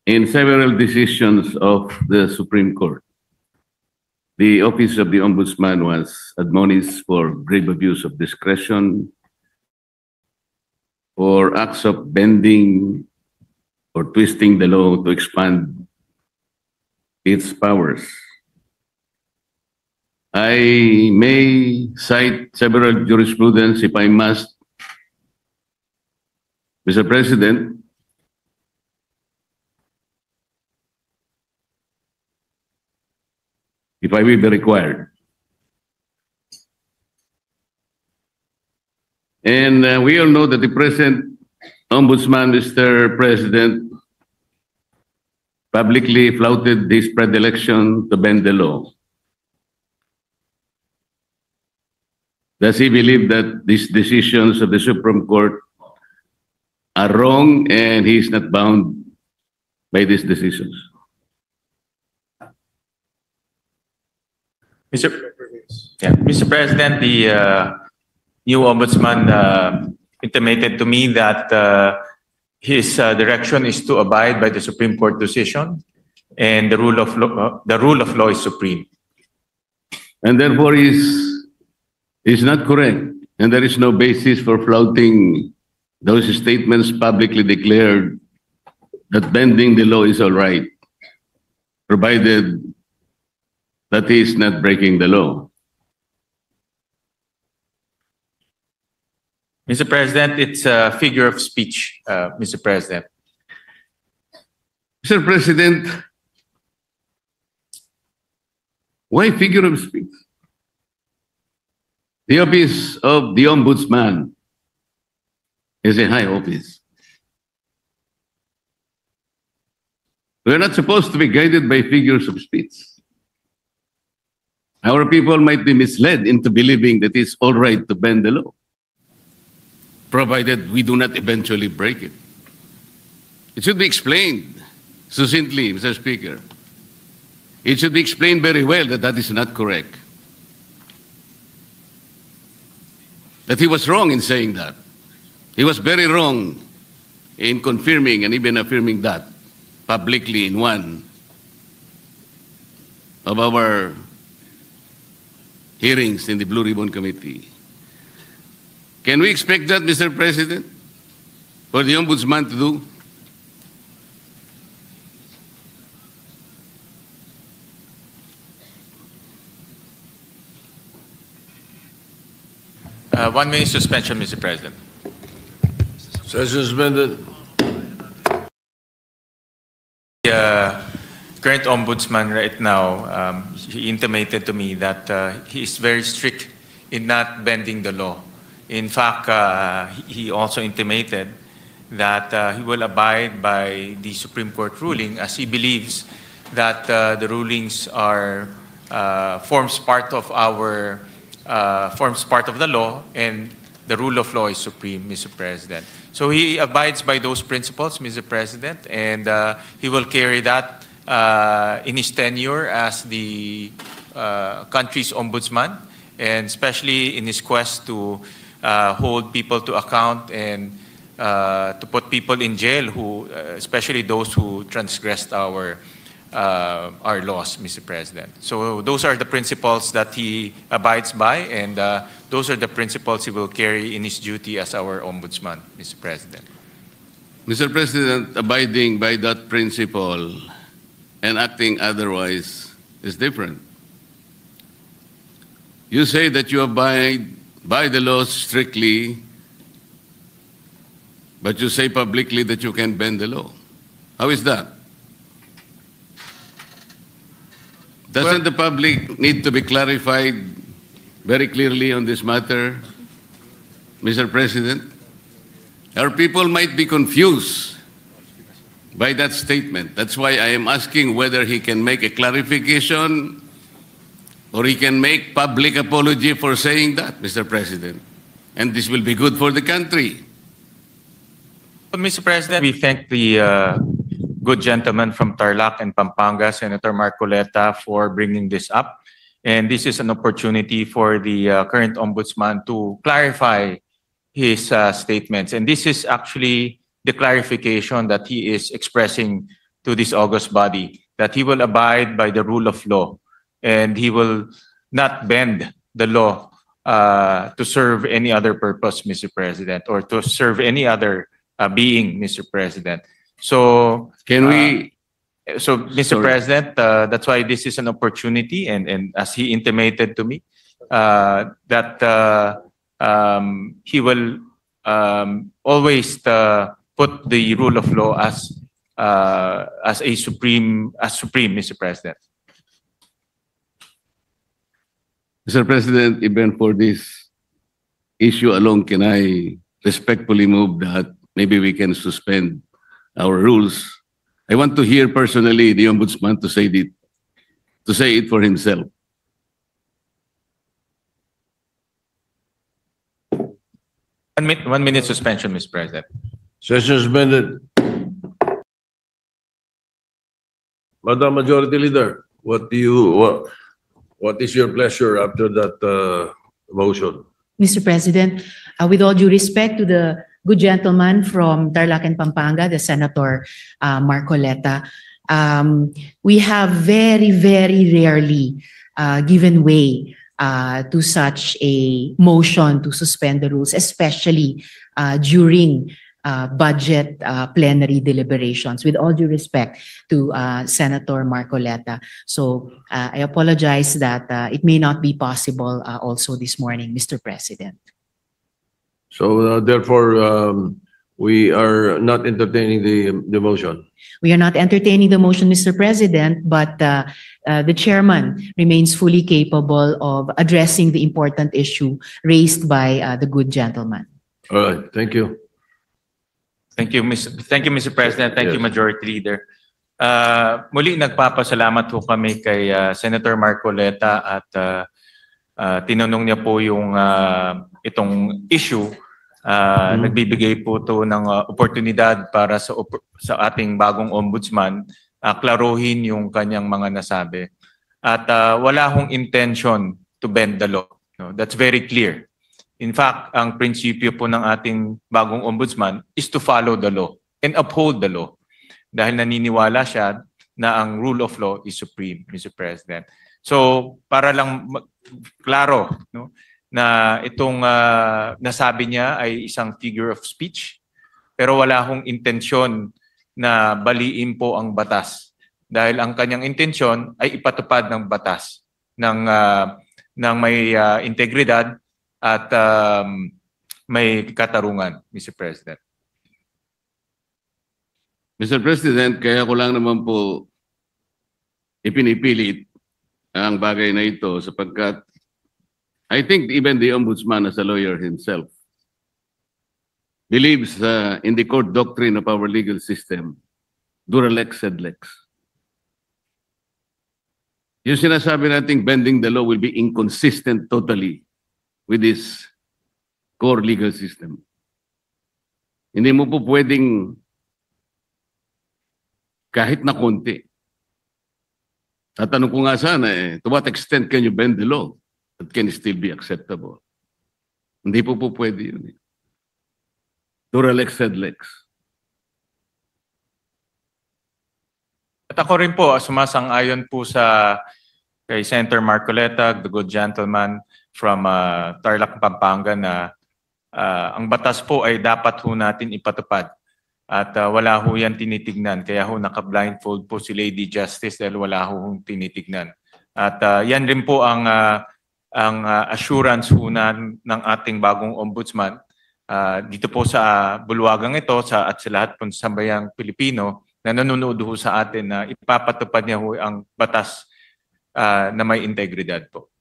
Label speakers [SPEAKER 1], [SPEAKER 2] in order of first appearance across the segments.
[SPEAKER 1] In several decisions of the Supreme Court, the Office of the Ombudsman was admonished for grave abuse of discretion, for acts of bending or twisting the law to expand its powers. I may cite several jurisprudence if I must, Mr. President. If I will be required. And we all know that the present Ombudsman, Mr. President, publicly flouted this predilection to bend the law. Does he believe that these decisions of the Supreme Court are wrong and he is not bound by these decisions?
[SPEAKER 2] Mr. President, the new ombudsman intimated to me that his direction is to abide by the Supreme Court decision, and the rule of law is supreme.
[SPEAKER 1] And therefore is not correct, and there is no basis for flouting those statements publicly declared that bending the law is all right, provided that he is not breaking the law.
[SPEAKER 2] Mr. President, it's a figure of speech, Mr. President.
[SPEAKER 1] Mr. President, why figure of speech? The office of the Ombudsman is a high office. We're not supposed to be guided by figures of speech. Our people might be misled into believing that it's all right to bend the law, provided we do not eventually break it. It should be explained succinctly, Mr. Speaker. It should be explained very well that that is not correct. That he was wrong in saying that. He was very wrong in confirming and even affirming that publicly in one of our hearings in the Blue Ribbon Committee. Can we expect that, Mr. President, for the Ombudsman to do?
[SPEAKER 2] One minute suspension, Mr. President.
[SPEAKER 3] Session suspended.
[SPEAKER 2] The current ombudsman right now, he intimated to me that he is very strict in not bending the law. In fact, he also intimated that he will abide by the Supreme Court ruling, as he believes that the rulings are forms part of the law, and the rule of law is supreme, Mr. President. So he abides by those principles, Mr. President, and he will carry that in his tenure as the country's ombudsman, and especially in his quest to hold people to account and to put people in jail, who, especially those who transgressed our laws, Mr. President. So those are the principles that he abides by, and those are the principles he will carry in his duty as our ombudsman, Mr. President.
[SPEAKER 1] Mr. President, abiding by that principle and acting otherwise is different. You say that you abide by the laws strictly, but you say publicly that you can bend the law. How is that? Doesn't the public need to be clarified very clearly on this matter, Mr. President? Our people might be confused by that statement. That's why I am asking whether he can make a clarification or he can make public apology for saying that, Mr. President. And this will be good for the country.
[SPEAKER 2] Mr. President, we thank the good gentleman from Tarlac and Pampanga, Senator Marcoleta, for bringing this up. And this is an opportunity for the current ombudsman to clarify his statements. And this is actually the clarification that he is expressing to this august body that he will abide by the rule of law and he will not bend the law to serve any other purpose, Mr. President, or to serve any other being, Mr. President. So,
[SPEAKER 1] Can we,
[SPEAKER 2] Mr.
[SPEAKER 1] Sorry.
[SPEAKER 2] President, that's why this is an opportunity, and as he intimated to me, that he will always put the rule of law as supreme, Mr. President.
[SPEAKER 1] Mr. President, even for this issue alone, can I respectfully move that maybe we can suspend our rules? I want to hear personally the Ombudsman to say it for himself.
[SPEAKER 2] One minute suspension, Mr. President.
[SPEAKER 3] Session suspended. Madam Majority Leader, what is your pleasure after that motion?
[SPEAKER 4] Mr. President, with all due respect to the good gentleman from Tarlac and Pampanga, the Senator Marcoleta, we have very, very rarely given way to such a motion to suspend the rules, especially during budget plenary deliberations, with all due respect to Senator Marcoleta. So I apologize that it may not be possible also this morning, Mr. President.
[SPEAKER 3] So therefore, we are not entertaining the motion.
[SPEAKER 4] We are not entertaining the motion, Mr. President, but the chairman remains fully capable of addressing the important issue raised by the good gentleman.
[SPEAKER 3] All right, thank you.
[SPEAKER 2] Thank you, Mr. President. Thank you,
[SPEAKER 3] Yes.
[SPEAKER 2] Majority Leader. Muli nagpapasalamat po kami kay Senator Marcoleta at tinanong niya po yung itong issue. Nagbibigay po to ng oportunidad para sa ating bagong ombudsman klaruhin yung kanyang mga nasabi. At wala hong intention to bend the law. No? That's very clear. In fact, ang prinsipyo po ng ating bagong ombudsman is to follow the law and uphold the law. Dahil naniniwala siya na ang rule of law is supreme, Mr. President. So, para lang klaro, no, na itong nasabi niya ay isang figure of speech, pero wala hong intensyon na baliin po ang batas. Dahil ang kanyang intensyon ay ipatupad ng batas ng may integridad at may katarungan, Mr. President.
[SPEAKER 1] Mr. President, kaya ko lang naman po ipinipilit ang bagay na ito sapagkat I think even the Ombudsman as a lawyer himself believes in the court doctrine of our legal system, dura lex sed lex. Yung sinasabi nating bending the law will be inconsistent totally with this core legal system. Hindi mo po pwedeng kahit na konti. Tatanong ko nga sana to what extent can you bend the law that can still be acceptable? Hindi po pwede yun. Dura lex sed lex.
[SPEAKER 2] At ako rin po, sumasang-ayon po kay Senator Marcoleta, the good gentleman from Tarlac, Pampanga, na ang batas po ay dapat ho natin ipatupad. At wala ho yan tinitignan. Kaya ho naka-blindfold po si Lady Justice dahil wala ho tinitignan. At yan rin po ang assurance ho ng ating bagong ombudsman dito po sa bulwagang ito at sa lahat po sa sambayang Pilipino na nanonood ho sa atin na ipapatupad niya ho ang batas na may integridad po.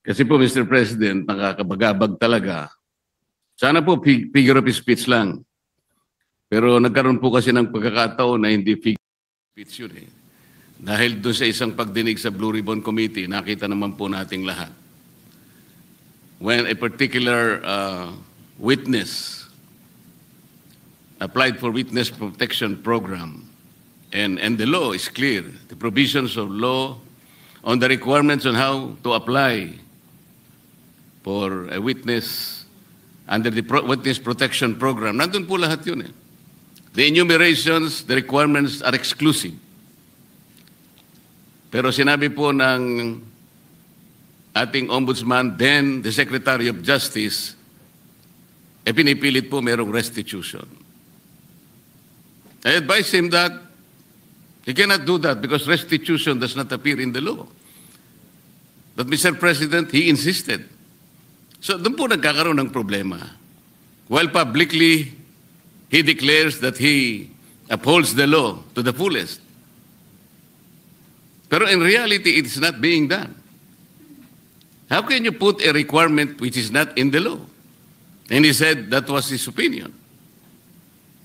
[SPEAKER 1] Kasi po, Mr. President, nakakabagabag talaga. Sana po figure of speech lang. Pero nagkaroon po kasi ng pagkakataon na hindi figure of speech yun eh. Dahil doon sa isang pagdinig sa Blue Ribbon Committee, nakita naman po nating lahat. When a particular witness applied for witness protection program, and the law is clear, the provisions of law on the requirements on how to apply for a witness under the witness protection program. Nandun po lahat yun eh. the enumerations, the requirements are exclusive. Pero sinabi po ng ating ombudsman, then the Secretary of Justice, pinipilit po merong restitution. I advise him that he cannot do that because restitution does not appear in the law. But Mr. President, he insisted. So doon po nagkakaroon ng problema. While publicly, he declares that he upholds the law to the fullest. Pero in reality, it is not being done. How can you put a requirement which is not in the law? And he said that was his opinion.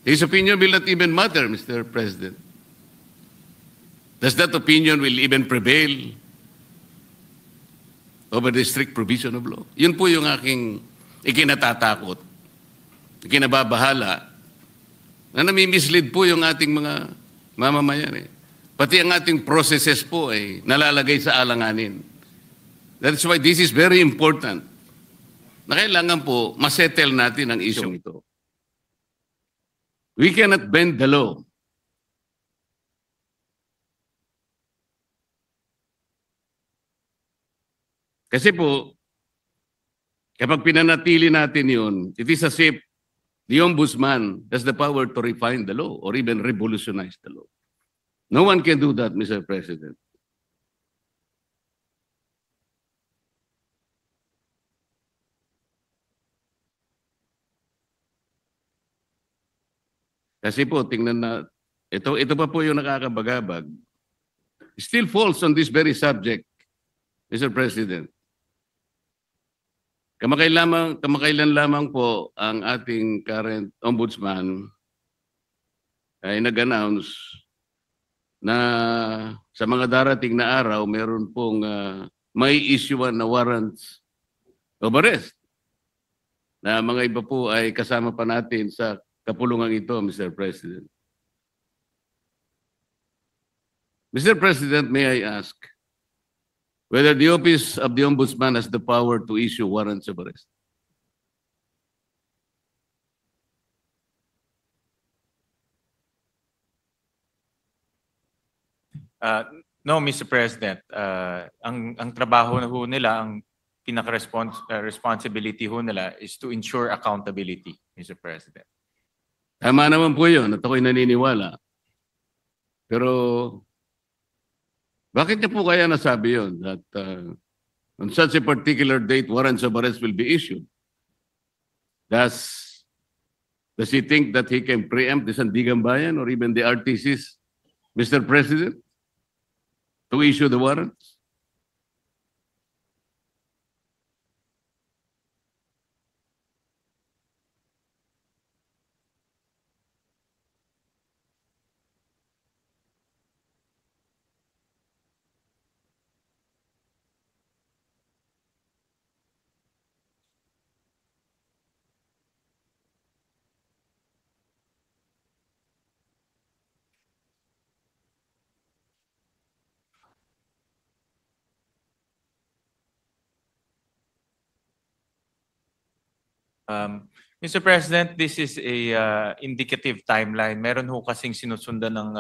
[SPEAKER 1] His opinion will not even matter, Mr. President. Does that opinion will even prevail over the strict provision of law? Yun po yung aking ikinatatakot, ikinababahala, na nami-mislead po yung ating mga mamamayan. Pati ang ating processes po ay nalalagay sa alanganin. That's why this is very important. Na kailangan po masettle natin ang isyong ito. We cannot bend the law. Kasi po, kapag pinanatili natin yun, it is as if the ombudsman has the power to refine the law or even revolutionize the law. No one can do that, Mr. President. Kasi po, tingnan na, ito pa po yung nakakabagabag. Still falls on this very subject, Mr. President. Kamakailan lamang po ang ating current ombudsman ay nag-announce na sa mga darating na araw, meron pong may issuean na warrants of arrest. Na mga iba po ay kasama pa natin sa kapulungan ito, Mr. President. Mr. President, may I ask whether the Office of the Ombudsman has the power to issue warrants of arrest?
[SPEAKER 2] No, Mr. President. Ang trabaho na ho nila, ang pinaka-responsibility ho nila is to ensure accountability, Mr. President.
[SPEAKER 1] Tama naman po yun at ako'y naniniwala. Pero bakit niya po kaya nasabi yun that on such a particular date, warrants of arrest will be issued? Does he think that he can preempt the Sandigan Bayan or even the RTCs, Mr. President, to issue the warrants?
[SPEAKER 2] Mr. President, this is a indicative timeline. Meron ho kasing sinusundan ng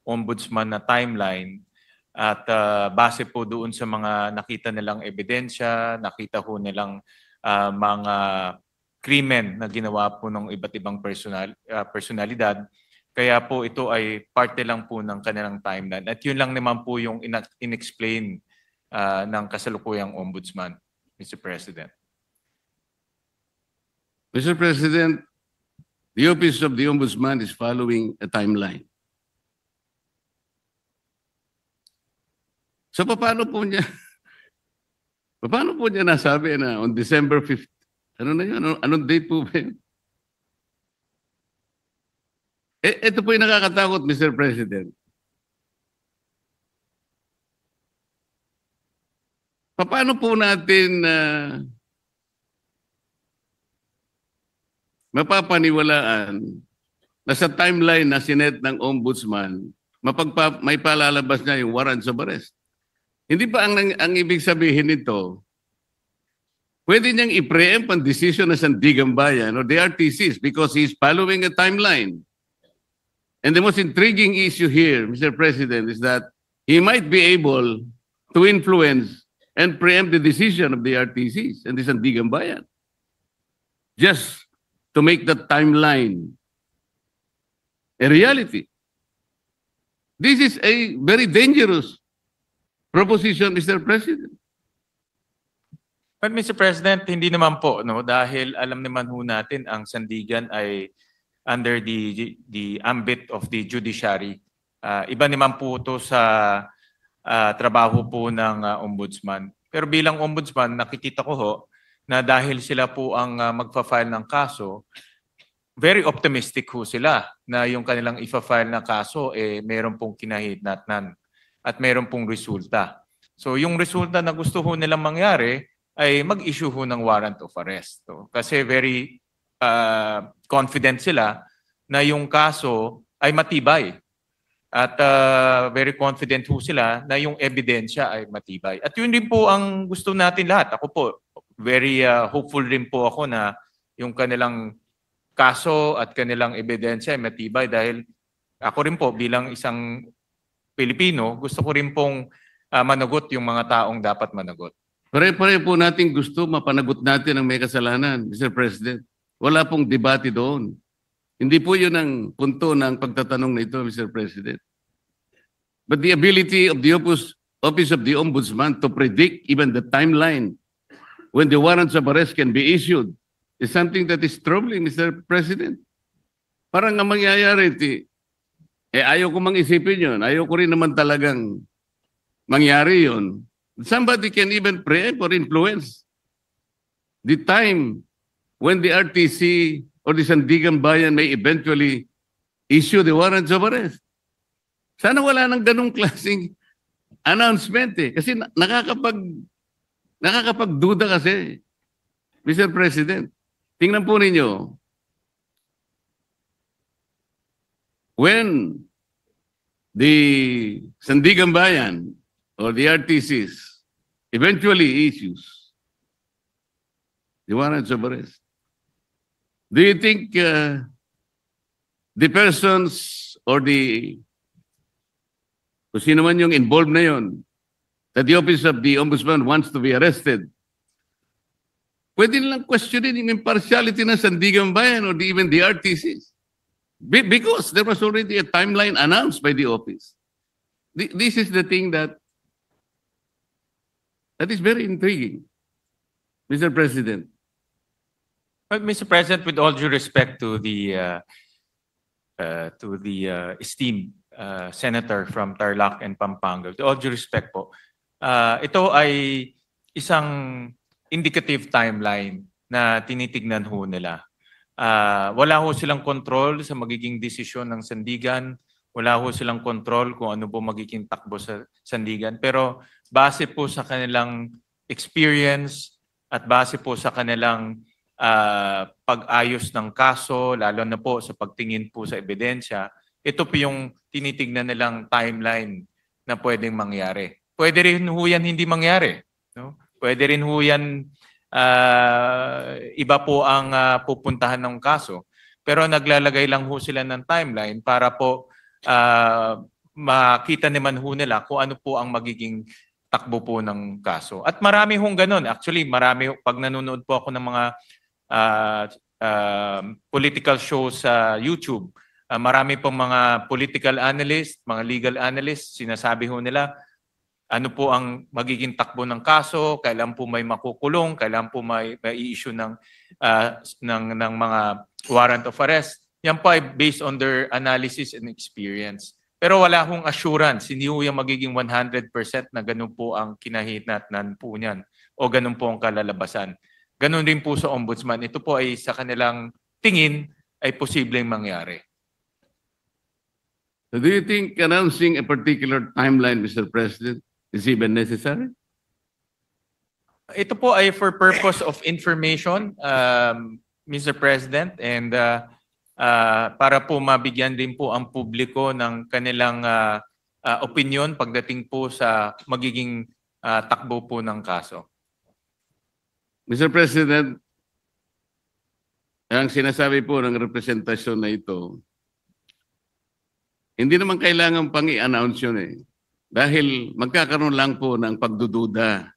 [SPEAKER 2] ombudsman na timeline at base po doon sa mga nakita nilang ebidensya, nakita ho nilang mga krimen na ginawa po ng iba't ibang personalidad. Kaya po ito ay parte lang po ng kanilang timeline. At yun lang naman po yung inexplain ng kasalukuyang ombudsman, Mr. President.
[SPEAKER 1] Mr. President, the Office of the Ombudsman is following a timeline. So paano po niya nasabi na on December 5th? Ano na yun? Anong date po ba yun? Ito po yung nakakatakot, Mr. President. Paano po natin mapapaniwalaan na sa timeline na sinet ng ombudsman, may palalabas niya yung warrants of arrest? Hindi ba ang ibig sabihin nito, pwede niyang i-preempt ang decision ng Sandigan Bayan or the RTCs because he's following a timeline. And the most intriguing issue here, Mr. President, is that he might be able to influence and preempt the decision of the RTCs and the Sandigan Bayan, just to make the timeline a reality. This is a very dangerous proposition, Mr. President.
[SPEAKER 2] But Mr. President, hindi naman po, no, dahil alam naman ho natin ang Sandigan ay under the ambit of the judiciary. Iba naman po ito sa trabaho po ng ombudsman. Pero bilang ombudsman, nakikita ko ho na dahil sila po ang magfa-file ng kaso, very optimistic ho sila na yung kanilang ifa-file na kaso meron pong kinahitnatnan at meron pong resulta. So yung resulta na gusto ho nilang mangyari ay mag-issue ho ng warrant of arrest. So, kasi very confident sila na yung kaso ay matibay. At very confident ho sila na yung ebidensya ay matibay. At yun din po ang gusto natin lahat. Ako po, very hopeful rin po ako na yung kanilang kaso at kanilang ebidensya ay matibay dahil ako rin po bilang isang Pilipino, gusto ko rin pong managot yung mga taong dapat managot.
[SPEAKER 1] Pare-pare po natin gusto mapanagot natin ang may kasalanan, Mr. President. Wala pong debate doon. Hindi po yun ang punto ng pagtatanong na ito, Mr. President. But the ability of the Office of the Ombudsman to predict even the timeline when the warrants of arrest can be issued is something that is troubling, Mr. President. Parang ang mangyayari, ayaw ko mang isipin yun. Ayaw ko rin naman talagang mangyari yun. Somebody can even preempt or influence the time when the RTC or the Sandigan Bayan may eventually issue the warrants of arrest. Sana wala nang ganung klaseng announcement Kasi nakakapagduda kasi, Mr. President. Tingnan po ninyo, when the Sandigan Bayan or the RTCs eventually issues the warrants of arrest, do you think the persons or kung sino man yung involved na yun, that the Office of the Ombudsman wants to be arrested, pwede nilang questionin yung impartiality ng Sandigan Bayan or even the RTCs? Because there was already a timeline announced by the office. This is the thing that is very intriguing, Mr. President.
[SPEAKER 2] But Mr. President, with all due respect to the esteemed senator from Tarlac and Pampanga, with all due respect po, ito ay isang indicative timeline na tinitignan ho nila. Wala ho silang control sa magiging desisyon ng Sandigan. Wala ho silang control kung ano po magiging takbo sa Sandigan. Pero base po sa kanilang experience at base po sa kanilang pag-ayos ng kaso, lalo na po sa pagtingin po sa ebidensya, ito po yung tinitignan nilang timeline na pwedeng mangyari. Pwede rin ho yan hindi mangyari. No? Pwede rin ho yan iba po ang pupuntahan ng kaso. Pero naglalagay lang ho sila ng timeline para po makita naman ho nila kung ano po ang magiging takbo po ng kaso. At marami hong ganun. Actually, marami, pag nanonood po ako ng mga political shows sa YouTube, marami pong mga political analyst, mga legal analyst, sinasabi ho nila, ano po ang magiging takbo ng kaso, kailan po may makukulong, kailan po may i-issue ng mga warrant of arrest. Yan po ay based on their analysis and experience. Pero wala hong assurance, hindi po yung magiging 100% na ganun po ang kinahitnatnan po niyan o ganun po ang kalalabasan. Ganun din po sa ombudsman. Ito po ay sa kanilang tingin ay posibleng mangyari.
[SPEAKER 1] So do you think announcing a particular timeline, Mr. President, is even necessary?
[SPEAKER 2] Ito po ay for purpose of information, Mr. President, and para po mabigyan din po ang publiko ng kanilang opinion pagdating po sa magiging takbo po ng kaso.
[SPEAKER 1] Mr. President, ang sinasabi po ng representasyon na ito, Hindi naman kailangan pang i-announce yun eh. Dahil magkakaroon lang po ng pagdududa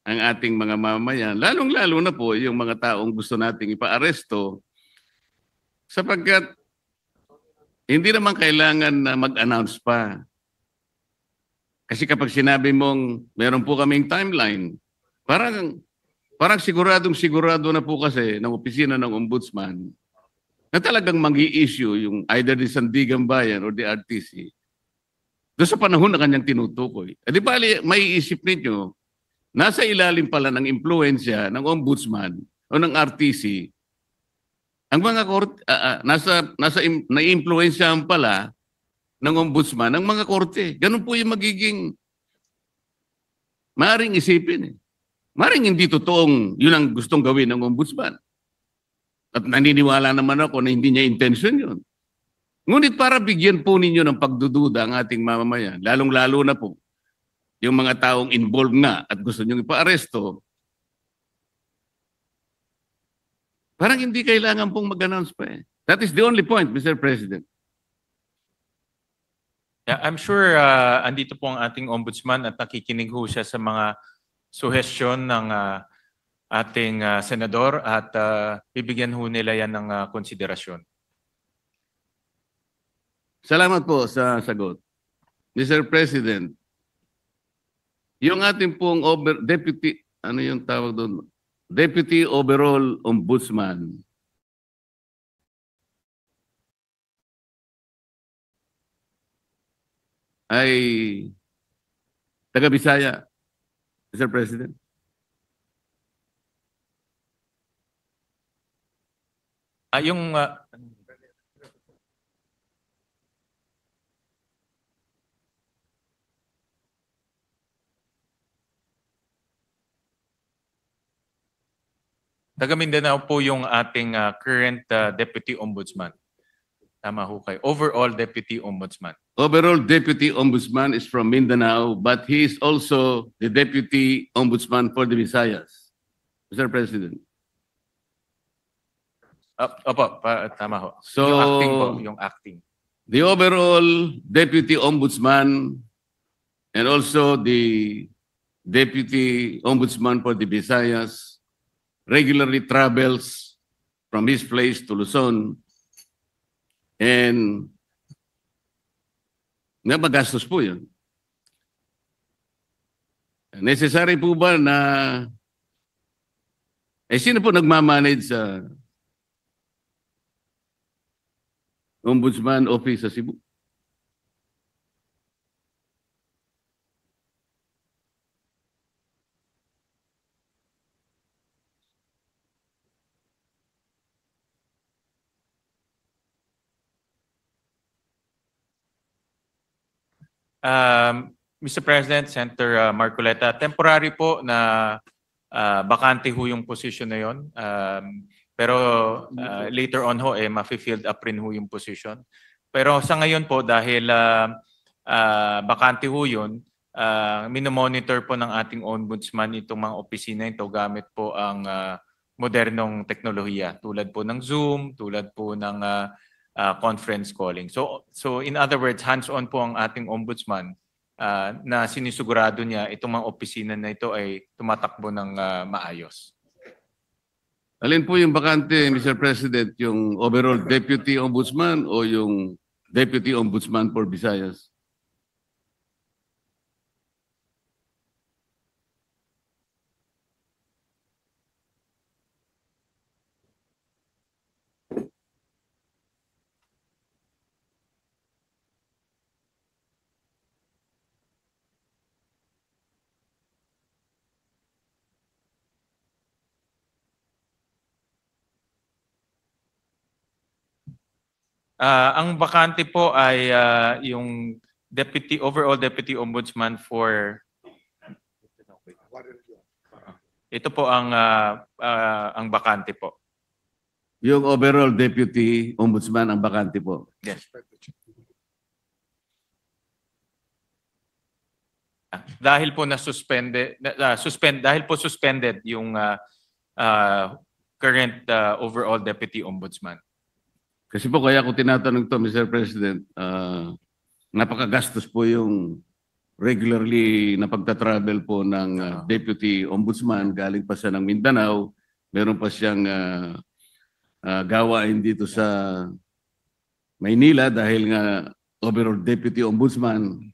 [SPEAKER 1] ang ating mga mamamayan, lalong-lalo na po yung mga taong gusto nating ipaaresto, sapagkat hindi naman kailangan na mag-announce pa. Kasi kapag sinabi mong meron po kaming timeline, parang sigurado na po kasi ng opisina ng ombudsman na talagang mag-i-issue yung either the Sandigan Bayan or the RTC doon sa panahon na kanyang tinutukoy. Di ba, may isip ninyo, nasa ilalim pala ng impluensya ng ombudsman o ng RTC, ang mga korte, naiimpluensyahan pala ng ombudsman ang mga korte. Ganun po yung magiging maaaring isipin. Maaaring hindi totoong yun ang gustong gawin ng ombudsman. At naniniwala naman ako na hindi niya intention yun. Ngunit para bigyan po ninyo ng pagdududa ang ating mamamayan, lalong-lalo na po yung mga taong involved nga at gusto nyo ipa-aresto, parang hindi kailangan pong mag-announce pa eh. That is the only point, Mr. President.
[SPEAKER 2] Yeah, I'm sure andito po ang ating ombudsman at nakikinig ho siya sa mga suhestyon ng ating senador at bibigyan ho nila yan ng konsiderasyon.
[SPEAKER 1] Salamat po sa sagot. Mr. President, yung ating pong deputy, ano yung tawag doon? Deputy Overall Ombudsman. Ay taga Bisaya, Mr. President.
[SPEAKER 2] Yung taga Mindanao po yung ating current Deputy Ombudsman. Tama ho kayo. Overall Deputy Ombudsman.
[SPEAKER 1] Overall Deputy Ombudsman is from Mindanao, but he is also the Deputy Ombudsman for the Visayas, Mr. President.
[SPEAKER 2] Opo, tama ho.
[SPEAKER 1] So,
[SPEAKER 2] yung acting po, yung acting.
[SPEAKER 1] The overall Deputy Ombudsman and also the Deputy Ombudsman for the Visayas regularly travels from his place to Luzon, and magastos po yun. Necessary po ba na sino po nagmamanage sa Ombudsman Office sa Cebu?
[SPEAKER 2] Mr. President, Senator Marcoleta, temporary po na bakante ho yung position na yon. Pero later on ho, ma-field up rin ho yung position. Pero sa ngayon po, dahil bakante ho yun, minomonitor po ng ating ombudsman itong mga opisina ito gamit po ang modernong teknolohiya tulad po ng Zoom, tulad po ng conference calling. So in other words, hands-on po ang ating ombudsman na sinisigurado niya itong mga opisina na ito ay tumatakbo ng maayos.
[SPEAKER 1] Alin po yung bakante, Mr. President, yung overall Deputy Ombudsman o yung Deputy Ombudsman for Visayas?
[SPEAKER 2] Ang bakante po ay yung overall Deputy Ombudsman for ito po ang bakante po.
[SPEAKER 1] Yung overall Deputy Ombudsman ang bakante po.
[SPEAKER 2] Yes. Dahil po suspended yung current overall Deputy Ombudsman.
[SPEAKER 1] Kasi po kaya ako tinatanong to, Mr. President, napakagastos po yung regularly na pagta-travel po ng Deputy Ombudsman. Galing pa siya ng Mindanao. Meron pa siyang gawain dito sa Maynila dahil nga overall Deputy Ombudsman.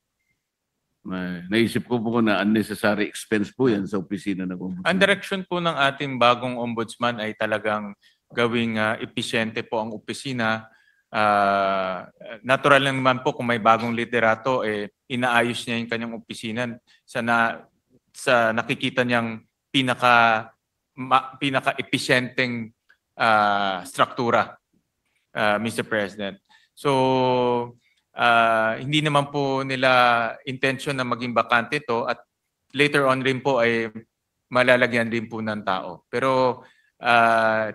[SPEAKER 1] Naisip ko po na unnecessary expense po yan sa opisina ng Ombudsman.
[SPEAKER 2] Ang direction po ng ating bagong ombudsman ay talagang gawing episyente po ang opisina. Natural lang naman po kung may bagong liderato, inaayos niya yung kanyang opisina sa nakikita niyang pinaka-episyenteng struktura, Mr. President. So, hindi naman po nila intention na maging bakante to at later on rin po ay malalagyan din po ng tao. Pero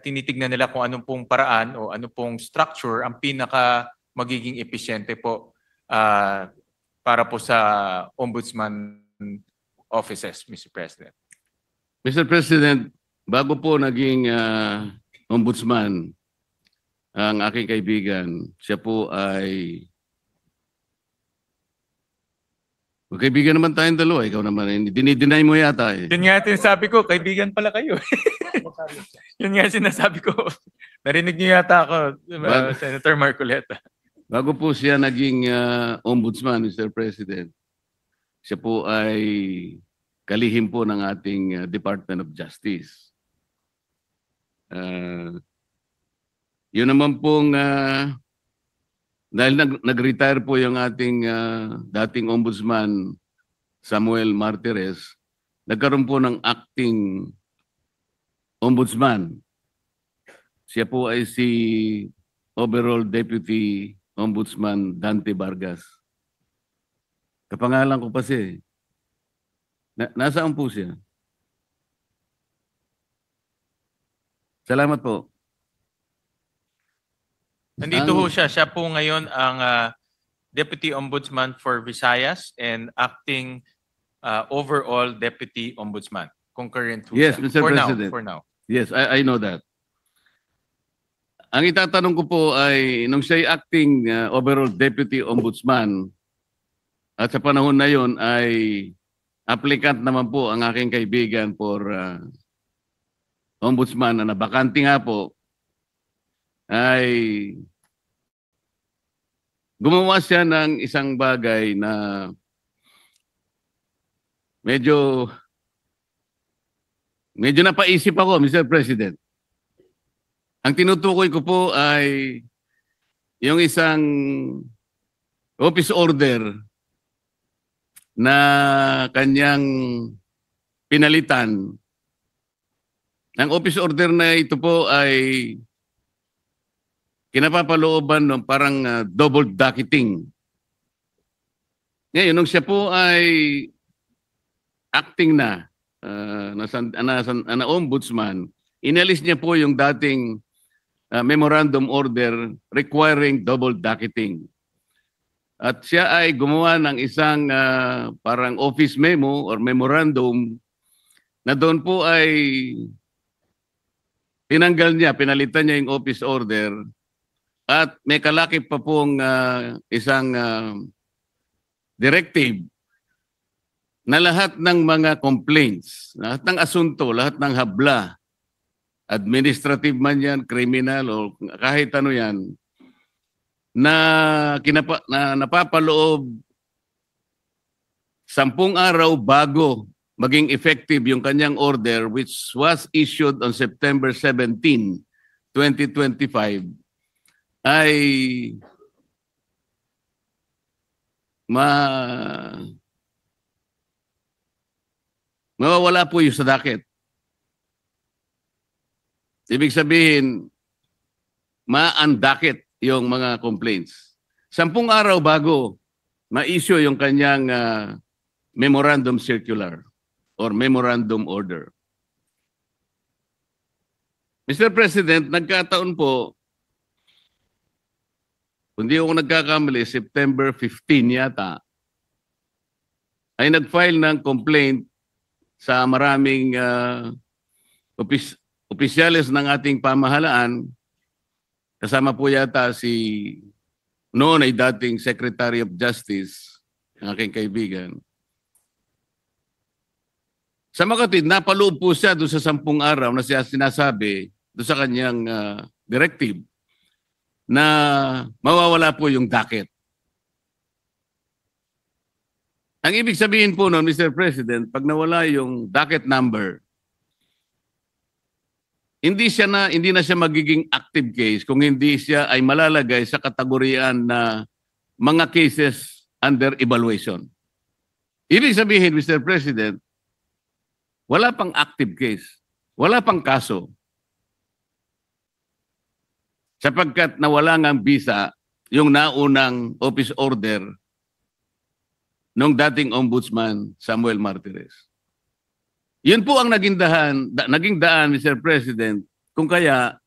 [SPEAKER 2] tinitignan nila kung anong pong paraan o anong pong structure ang pinaka magiging episyente po para po sa ombudsman offices, Mr. President.
[SPEAKER 1] Mr. President, bago po naging ombudsman, ang aking kaibigan, siya po ay magkaibigan naman tayong dalawa. Ikaw naman, dinideny mo yata eh.
[SPEAKER 2] Yun nga sinasabi ko, kaibigan pala kayo. Yun nga sinasabi ko. Narinig niyo yata ako, Senator Marcoleta.
[SPEAKER 1] Bago po siya naging ombudsman, Mr. President, siya po ay kalihim po ng ating Department of Justice. Yun naman pong dahil nag-retire po yung ating dating ombudsman Samuel Martires, nagkaroon po ng acting ombudsman. Siya po ay si overall Deputy Ombudsman Dante Vargas. Kapangalan ko pa siya. Nasaan po siya? Salamat po.
[SPEAKER 2] Nandito ho siya. Siya po ngayon ang Deputy Ombudsman for Visayas and acting overall Deputy Ombudsman. Concurrent ho
[SPEAKER 1] Yes,
[SPEAKER 2] siya.
[SPEAKER 1] Mr. President.
[SPEAKER 2] For now.
[SPEAKER 1] Yes, I know that. Ang itatanong ko po ay, nung siya'y acting overall Deputy Ombudsman, at sa panahon na yon ay applicant naman po ang aking kaibigan for Ombudsman na nabakante nga po, ay gumawa siya ng isang bagay na medyo napaisip ako, Mr. President. Ang tinutukoy ko po ay yung isang office order na kanyang pinalitan. Ang office order na ito po ay kinapapalooban ng parang double docketing. Ngayon, nung siya po ay acting na ombudsman, inalis niya po yung dating memorandum order requiring double docketing. At siya ay gumawa ng isang parang office memo or memorandum na doon po ay tinanggal niya, pinalitan niya yung office order at may kalakip pa pong isang directive na lahat ng mga complaints, lahat ng asunto, lahat ng habla, administrative man yan, criminal o kahit ano yan, na napapaloob 10 araw bago maging effective yung kanyang order which was issued on September 17, 2025 ay mawawala po yung sa docket. Ibig sabihin, ma-undocket yung mga complaints. 10 araw bago ma-issue yung kanyang memorandum circular or memorandum order. Mr. President, nagkataon po, kung di ako nagkakamali, September 15 yata, ay nag-file ng complaint sa maraming opisyales ng ating pamahalaan Kasama po yata si noon ay dating Secretary of Justice, ang aking kaibigan. Sa Makati, napaloob po siya doon sa 10 araw na siya sinasabi doon sa kanyang directive na mawawala po yung docket. Ang ibig sabihin po noon, Mr. President, pag nawala yung docket number, hindi na siya magiging active case kung hindi siya ay malalagay sa kategoriyaan na mga cases under evaluation. Ibig sabihin, Mr. President, wala pang active case, wala pang kaso. Sapagkat nawala ngang visa yung naunang office order ng dating Ombudsman Samuel Martires. Yun po ang naging daan, Mr. President, kung kaya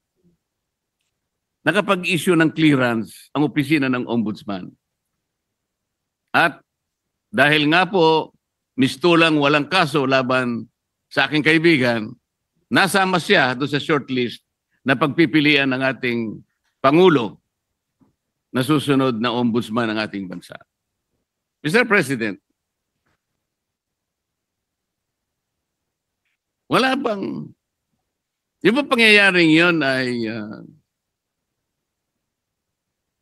[SPEAKER 1] nakapag-issue ng clearance ang opisina ng Ombudsman. At dahil nga po, mistulang walang kaso laban sa aking kaibigan, nasama siya doon sa shortlist na pagpipilian ng ating Pangulo na susunod na Ombudsman ng ating bansa. Mr. President, wala bang, yung ba pangyayaring yun ay,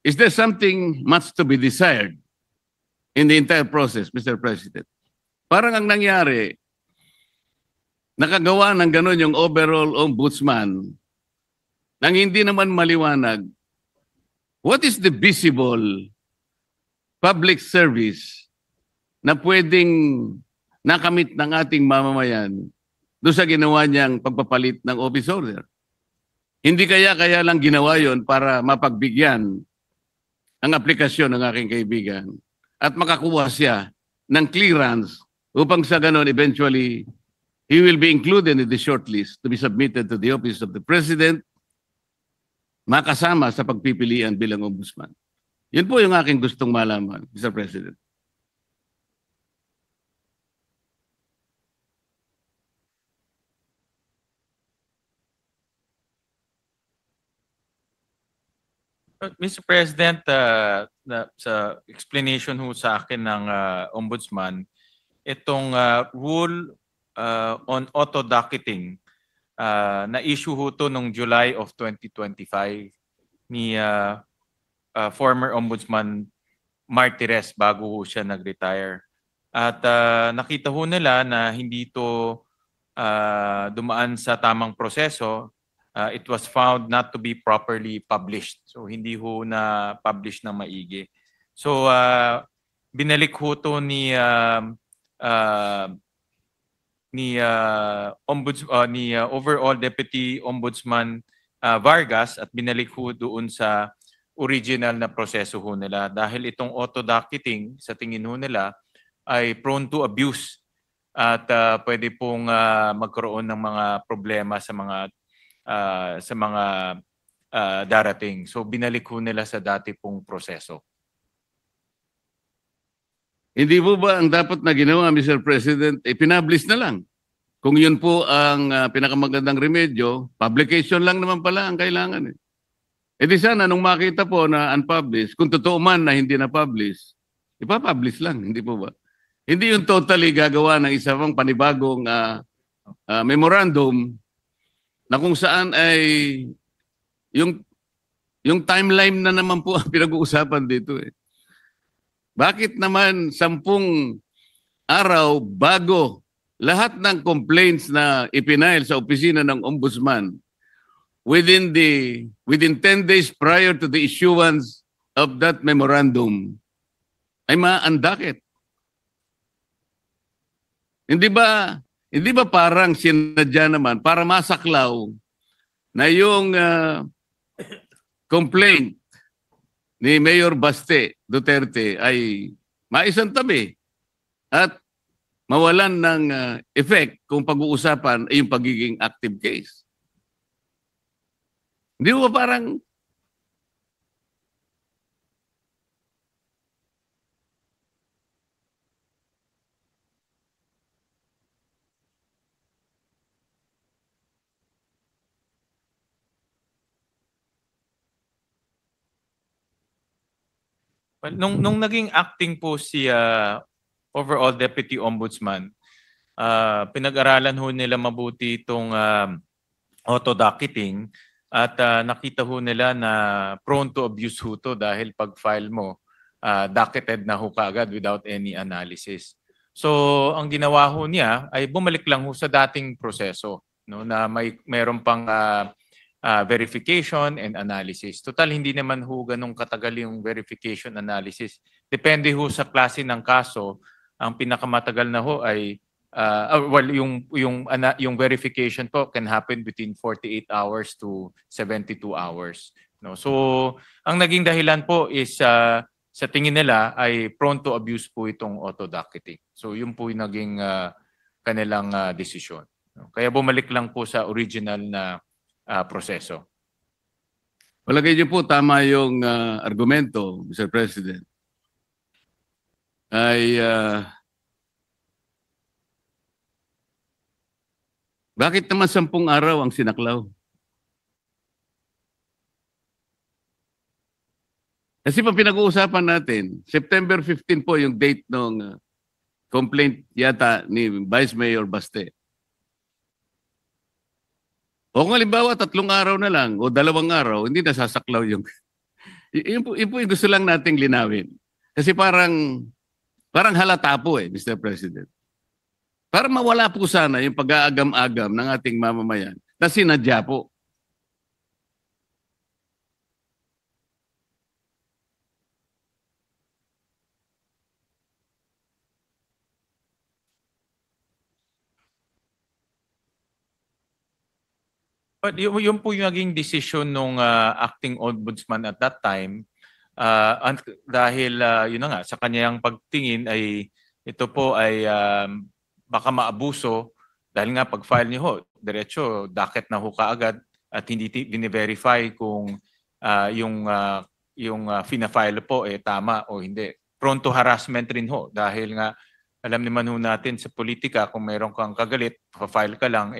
[SPEAKER 1] is there something much to be desired in the entire process, Mr. President? Parang ang nangyari, nakagawa ng gano'n yung overall ombudsman nang hindi naman maliwanag what is the visible public service na pwedeng nakamit ng ating mamamayan doon sa ginawa niyang pagpapalit ng office order. Hindi kaya lang ginawa yon para mapagbigyan ang aplikasyon ng aking kaibigan at makakuha siya ng clearance upang sa ganon eventually he will be included in the shortlist to be submitted to the Office of the President, makasama sa pagpipilian bilang ombudsman. Yun po yung aking gustong malaman, Mr. President.
[SPEAKER 2] Mr. President, sa explanation ho sa akin ng Ombudsman, itong rule on auto-docketing, na-issue ho to noong July of 2025 ni former Ombudsman Martires bago ho siya nag-retire. At nakita ho nila na hindi to dumaan sa tamang proseso. It was found not to be properly published. So hindi ho na publish ng maigi. So binalik ho to ni overall Deputy Ombudsman Vargas at binalik ho doon sa original na proseso ho nila dahil itong auto-docketing sa tingin ho nila ay prone to abuse at pwede pong magkaroon ng mga problema sa mga darating. So binalik ho nila sa dati pong proseso.
[SPEAKER 1] Hindi po ba ang dapat na ginawa, Mr. President, ipinablish na lang? Kung yun po ang pinakamagandang remedyo, publication lang naman pala ang kailangan. E di sana nung makita po na unpublished, kung totoo man na hindi na-publish, ipapublish lang, hindi po ba? Hindi yung totally gagawa ng isa pang panibagong memorandum na kung saan ay yung timeline na naman po ang pinag-uusapan dito eh. Bakit naman 10 araw bago lahat ng complaints na ipinail sa opisina ng Ombudsman within 10 days prior to the issuance of that memorandum ay ma-undocket? Hindi ba parang sinadya naman para masaklaw na yung complaint ni Mayor Baste Duterte ay maisantabi at mawalan ng effect kung pag-uusapan ay yung pagiging active case? Hindi ba parang
[SPEAKER 2] Well, nung naging acting po si overall Deputy Ombudsman, pinag-aralan ho nila mabuti itong auto-docketing at nakita ho nila na prone to abuse ho to dahil pag file mo, docketed na ho kaagad without any analysis. So ang ginawa ho niya ay bumalik lang ho sa dating proseso, no, na mayroon pang verification and analysis. Total, hindi naman ho ganun katagal yung verification analysis. Depende ho sa klase ng kaso. Ang pinakamatagal na ho ay yung verification po can happen between 48 hours to 72 hours. No? So, ang naging dahilan po is sa tingin nila ay prone to abuse po itong auto-docketing. So, yun po yung naging kanilang desisyon. No? Kaya bumalik lang po sa original na proseso.
[SPEAKER 1] Palagay niyo po tama yung argumento, Mr. President, ay bakit naman 10 araw ang sinaklaw? Kasi pa pinag-uusapan natin, September 15 po yung date ng complaint yata ni Vice Mayor Baste. O kung halimbawa 3 araw na lang o 2 araw, hindi nasasaklaw yung... yun po yung gusto lang nating linawin. Kasi parang halata po Mr. President. Para mawala po sana yung pag-aagam-agam ng ating mamamayan na sinadya po.
[SPEAKER 2] But yun po yung naging decision nung acting ombudsman at that time dahil yun na nga sa kanyang pagtingin ay ito po ay baka maabuso dahil nga pag-file niyo ho, diretso docket na ho kaagad at hindi bine-verify kung yung fina-file po tama o hindi. Prone to harassment rin ho dahil nga alam naman ho natin sa politika kung mayroon kang kagalit, pa-file ka lang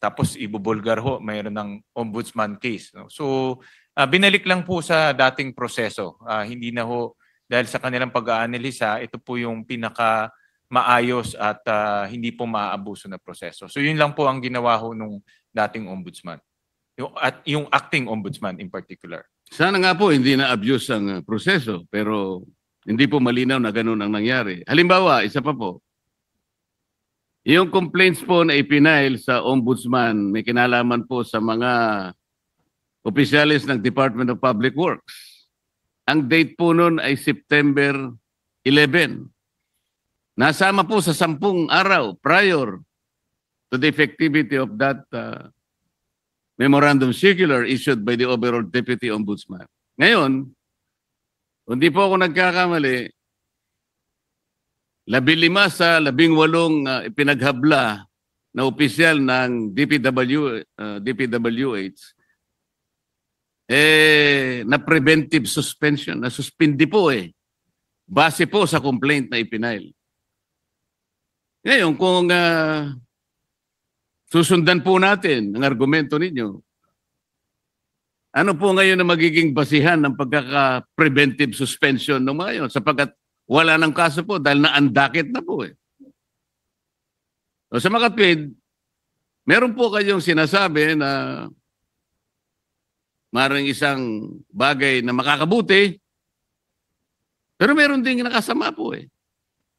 [SPEAKER 2] tapos ibubulgar ho, mayroon ng ombudsman case. No? So, binalik lang po sa dating proseso. Hindi na ho, dahil sa kanilang pag-aanalisa, ito po yung pinaka maayos at hindi po maaabuso na proseso. So, yun lang po ang ginawa ho nung dating ombudsman. Yung acting ombudsman in particular.
[SPEAKER 1] Sana nga po hindi na abuse ang proseso, pero hindi po malinaw na ganun ang nangyari. Halimbawa, isa pa po, yung complaints po na ipinail sa ombudsman may kinalaman po sa mga opisyalis ng Department of Public Works. Ang date po nun ay September 11. Nasama po sa 10 araw prior to the effectivity of that memorandum circular issued by the overall Deputy Ombudsman. Ngayon, kung di po ako nagkakamali, 15 sa 18 ipinaghabla na opisyal ng DPWH na preventive suspension, na suspindi po base po sa complaint na ipinail. Ngayon, kung susundan po natin ang argumento ninyo, ano po ngayon na magiging basihan ng pagkaka-preventive suspension ng mga yun? Sapagkat wala ng kaso po dahil na-undakit na po So, sa makatwid, meron po kayong sinasabi na maraming isang bagay na makakabuti, pero meron ding nakasama po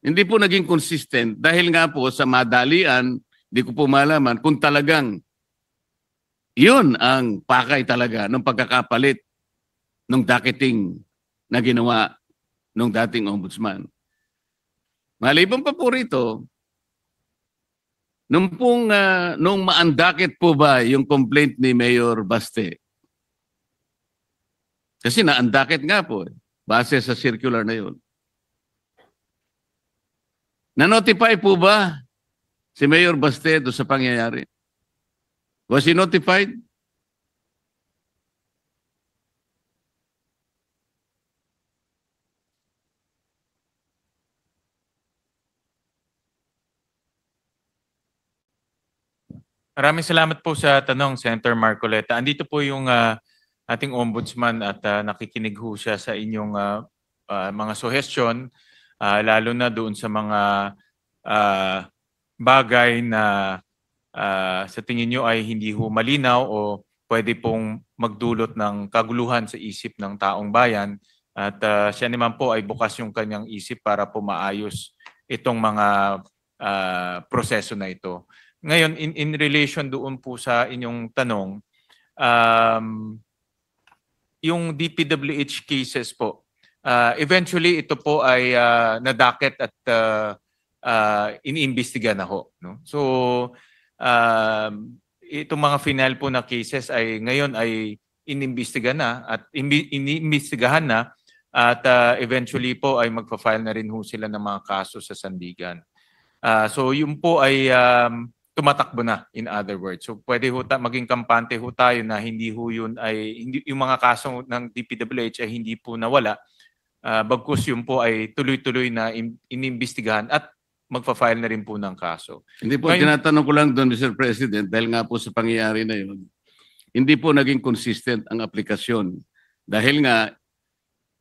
[SPEAKER 1] Hindi po naging consistent dahil nga po sa madalian, hindi ko po malaman kung talagang yun ang pakay talaga ng pagkakapalit ng docketing na ginawa nung dating ombudsman. Maliban pa po rito, nung maandakit po ba yung complaint ni Mayor Baste? Kasi naandakit nga po base sa circular na yun. Na-notify po ba si Mayor Baste doon sa pangyayari? Was he notified?
[SPEAKER 2] Maraming salamat po sa tanong, Senator Marcoleta. Andito po yung ating ombudsman at nakikinig ho siya sa inyong mga suggestion, lalo na doon sa mga bagay na sa tingin nyo ay hindi ho malinaw o pwede pong magdulot ng kaguluhan sa isip ng taong bayan. At siya naman po ay bukas yung kanyang isip para po maayos itong mga proseso na ito. Ngayon, in relation doon po sa inyong tanong, yung DPWH cases po, eventually ito po ay nadakit at iniimbestiga na ho. No? So, itong mga final po na cases ay ngayon ay inimbestiga na at iniimbestigahan na at eventually po ay magpa-file na rin ho sila ng mga kaso sa sandigan. So yun po ay tumatakbo na, in other words. So pwede ho maging kampante ho tayo na hindi ho yun ay hindi, yung mga kaso ng DPWH ay hindi po nawala. Bagkus yun po ay tuloy-tuloy na inimbestigahan at magpa-file na rin po ng kaso.
[SPEAKER 1] Hindi po,
[SPEAKER 2] Ngayon,
[SPEAKER 1] tinatanong ko lang doon, Mr. President, dahil nga po sa pangyayari na yun, hindi po naging consistent ang aplikasyon. Dahil nga,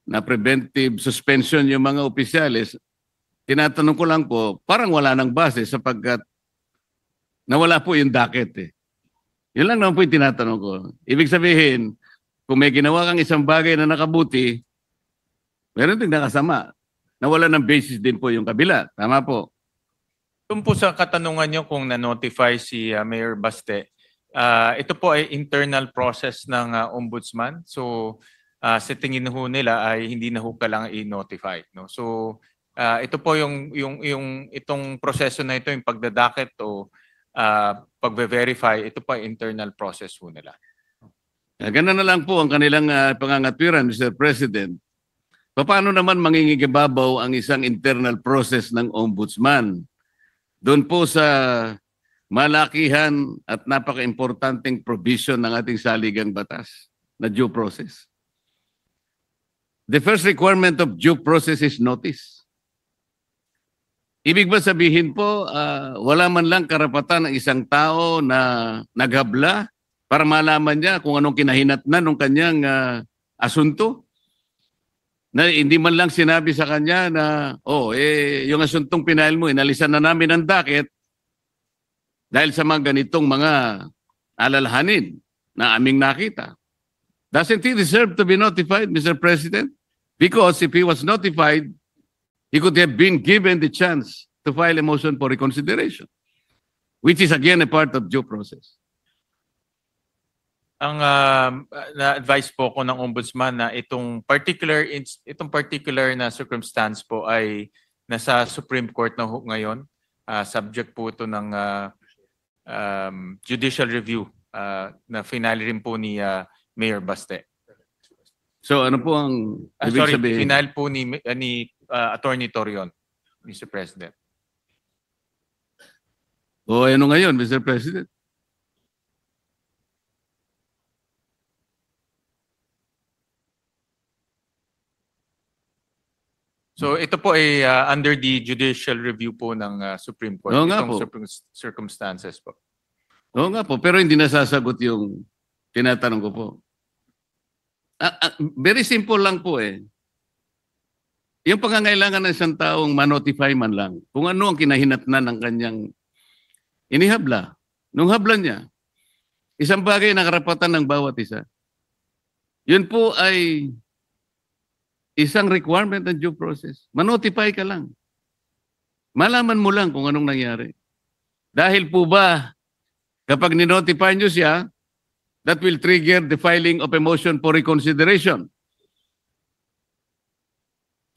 [SPEAKER 1] na preventive suspension yung mga opisyalis, tinatanong ko lang po, parang wala nang base sapagkat nawala po yung docket eh. Yun lang naman po yung tinatanong ko. Ibig sabihin, kung may ginawa kang isang bagay na nakabuti, meron din nakasama. Nawala ng basis din po yung kabila. Tama po.
[SPEAKER 2] Tungkol po sa katanungan nyo kung na-notify si Mayor Baste, ito po ay internal process ng ombudsman. So, sa tingin ho nila ay hindi na ho kailangan i-notify. No? So, ito po itong proseso na ito, yung pagdadakit o pagbe-verify, ito po ay internal process ho nila.
[SPEAKER 1] Ganun na lang po ang kanilang pangangatwiran, Mr. President. Paano naman mangingigibabaw ang isang internal process ng ombudsman? Doon po sa malakihan at napaka-importanting provision ng ating saligang batas na due process. The first requirement of due process is notice. Ibig ba sabihin po, wala man lang karapatan ng isang tao na naghabla para malaman niya kung anong kinahinatnan ng kanyang asunto? Na hindi man lang sinabi sa kanya na, yung asuntong pinail mo, inalisan na namin ang docket dahil sa mga ganitong mga alalahanin na aming nakita. Doesn't he deserve to be notified, Mr. President? Because if he was notified, he could have been given the chance to file a motion for reconsideration, which is again a part of due process.
[SPEAKER 2] Ang na-advise po ko ng ombudsman na itong particular na circumstance po ay nasa Supreme Court na ngayon. Subject po ito ng judicial review na finale rin po ni Mayor Baste.
[SPEAKER 1] So ano po ang ibig sabihin?
[SPEAKER 2] Final po ni Attorney Torion, Mr. President.
[SPEAKER 1] Ano ngayon, Mr. President?
[SPEAKER 2] So ito po ay under the judicial review po ng Supreme Court.
[SPEAKER 1] Oo nga
[SPEAKER 2] Itong
[SPEAKER 1] po.
[SPEAKER 2] circumstances po.
[SPEAKER 1] Oo nga po, pero hindi nasasagot yung tinatanong ko po. Very simple lang po eh. Yung pangangailangan ng isang taong ma-notify man lang kung ano ang kinahinatnan ng kanyang inihabla. Nung habla niya, isang bagay na karapatan ng bawat isa. Yun po ay isang requirement ng due process. Ma-notify ka lang. Malaman mo lang kung anong nangyari. Dahil po ba, kapag ni-notify nyo siya, that will trigger the filing of a motion for reconsideration.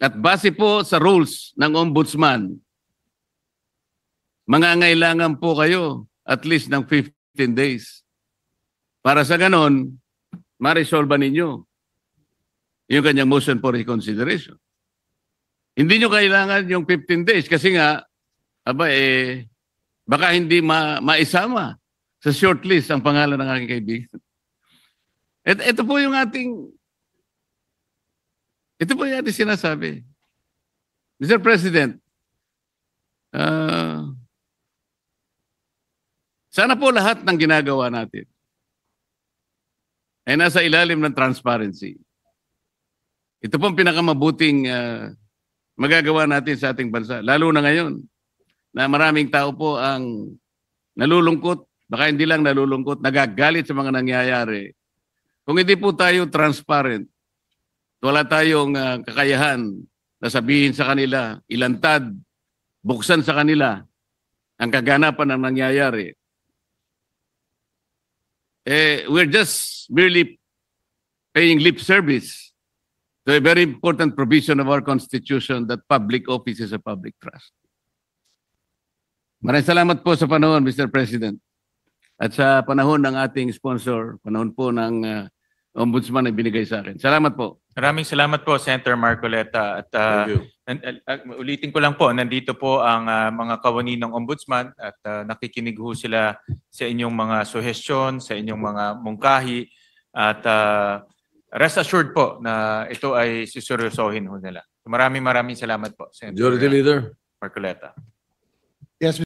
[SPEAKER 1] At base po sa rules ng ombudsman, mangangailangan po kayo at least ng 15 days. Para sa ganon, ma-resolve ninyo yung kanyang motion for reconsideration. Hindi nyo kailangan yung 15 days kasi nga, baka hindi maisama sa shortlist ang pangalan ng aking kaibigan. Ito po yung ating sinasabi. Mr. President, sana po lahat ng ginagawa natin ay nasa ilalim ng transparency. Ito pong pinakamabuting magagawa natin sa ating bansa, lalo na ngayon na maraming tao po ang nalulungkot, baka hindi lang nalulungkot, nagagalit sa mga nangyayari. Kung hindi po tayo transparent, wala tayong kakayahan na sabihin sa kanila, ilantad, buksan sa kanila ang kaganapan ng nangyayari. We're just merely paying lip service to a very important provision of our Constitution that public office is a public trust. Maraming salamat po sa panahon, Mr. President. At sa panahon ng ating sponsor, panahon po ng Ombudsman na binigay sa akin. Salamat po.
[SPEAKER 2] Maraming salamat po, Senator Marcoleta. At ulitin ko lang po, nandito po ang mga kawani ng Ombudsman at nakikinig ho sila sa inyong mga suhestyon, sa inyong mga mungkahi. At rest assured po na ito ay siseryosohin ho nila. Maraming salamat po, Senator
[SPEAKER 3] Majority Leader.
[SPEAKER 2] Marcoleta.
[SPEAKER 5] Yes,